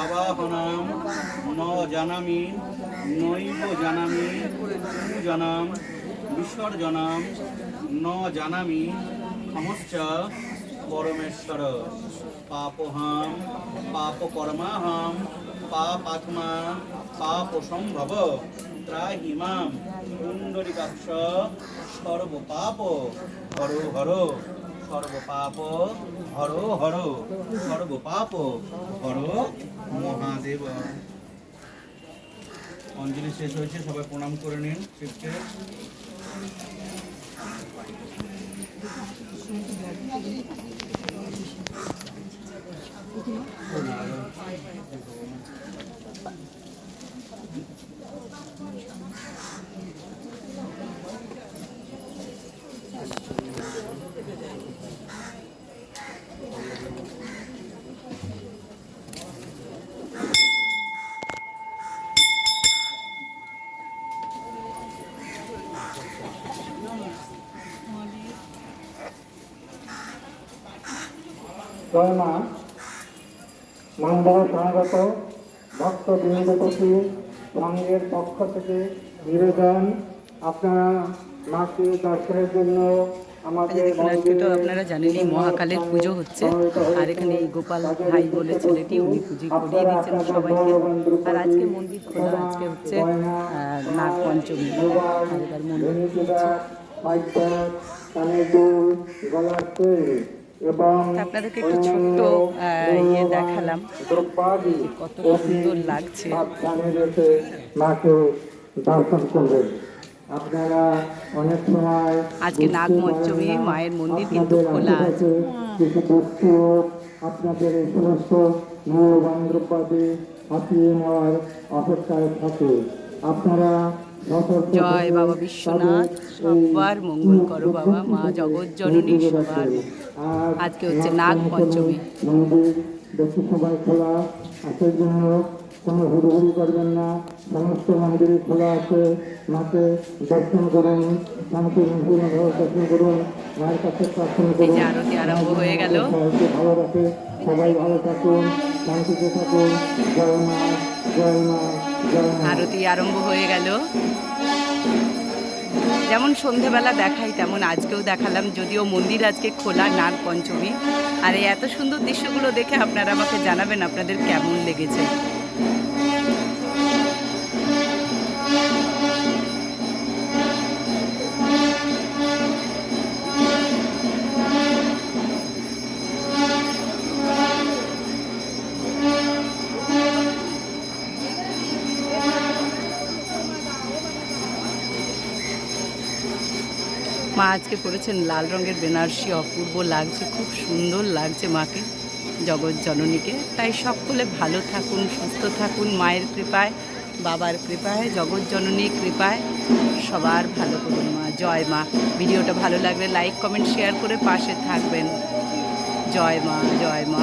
আবাহনাম ন জানামি নৈব জানামি পূজনাম বিসর্জনাম ন জানামি ক্ষমশ্চ পরমেশ্বর পাপহাম পাপকর্মাহম পাপাত্মা পাপসম্ভব ত্রাহি মাম পুণ্ডরিকাক্ষ সর্বপাপ হর হর সর্বপাপ হর হর সর্বপাপ হর মহাদেব। অঞ্জলি শেষ হয়েছে, সবাই প্রণাম করে নিন শিবকে। জয় মা। মন্দিরে সমাগত ভক্তবৃন্দ প্রতি সংঘের পক্ষ থেকে নিবেদন, আপনারা মাকে দর্শনের জন্য আমাদের তো আপনারা জানেন এই মহাকালের পুজো হচ্ছে, আর এখানে এই গোপাল ভাই বলে ছেলেটি উনি পুজো করিয়ে দিচ্ছেন সবাইকে। আর আজকে মন্দির খোলা, আজকে হচ্ছে নাগ পঞ্চমী, আর এবার মন্দির আপনাদেরকে একটু ছোট্ট ইয়ে দেখালাম, কত সুন্দর লাগছে। মাকে দর্শন করবেন। আপনারা অনেক সময় আজকে নাগপঞ্চমী, মায়ের মন্দির কিন্তু খোলা আছে। কিছু বস্তু আপনাদের এই সমস্ত মূল্যবান দ্রব্যাদি হাতিয়ে নেওয়ার অপেক্ষায় থাকে। আপনারা জয় বাবা বিশ্বনাথ, সবার মঙ্গল করো বাবা, মা জগৎ জননী সবার। আজকে হচ্ছে নাগ পঞ্চমী। মন্দির বেশি সময় খোলা আছে জন্য কোনো হুড়োহুড়ি করবেন না, সমস্ত মন্দিরে খোলা আছে। মাকে দর্শন করুন, শান্তিপূর্ণভাবে দর্শন করুন, মায়ের কাছে প্রার্থনা করুন। আরতি আরম্ভ হয়ে গেল। ভালো রাখে, সবাই ভালো থাকুন, শান্তিতে থাকুন। জয় মা, জয় মা, জয় মা। আরতি আরম্ভ হয়ে গেল। যেমন সন্ধেবেলা দেখাই তেমন আজকেও দেখালাম, যদিও মন্দির আজকে খোলা, নাগ পঞ্চমী। আর এই এত সুন্দর দৃশ্যগুলো দেখে আপনারা আমাকে জানাবেন আপনাদের কেমন লেগেছে। মা আজকে পরেছেন লাল রঙের বেনারসি, অপূর্ব লাগছে, খুব সুন্দর লাগছে মাকে, জগৎ জননীকে। তাই সকলে ভালো থাকুন, সুস্থ থাকুন, মায়ের কৃপায়, বাবার কৃপায়, জগৎ জননীর কৃপায় সবার ভালো করুন মা। জয় মা। ভিডিওটা ভালো লাগলে লাইক কমেন্ট শেয়ার করে পাশে থাকবেন। জয় মা, জয় মা।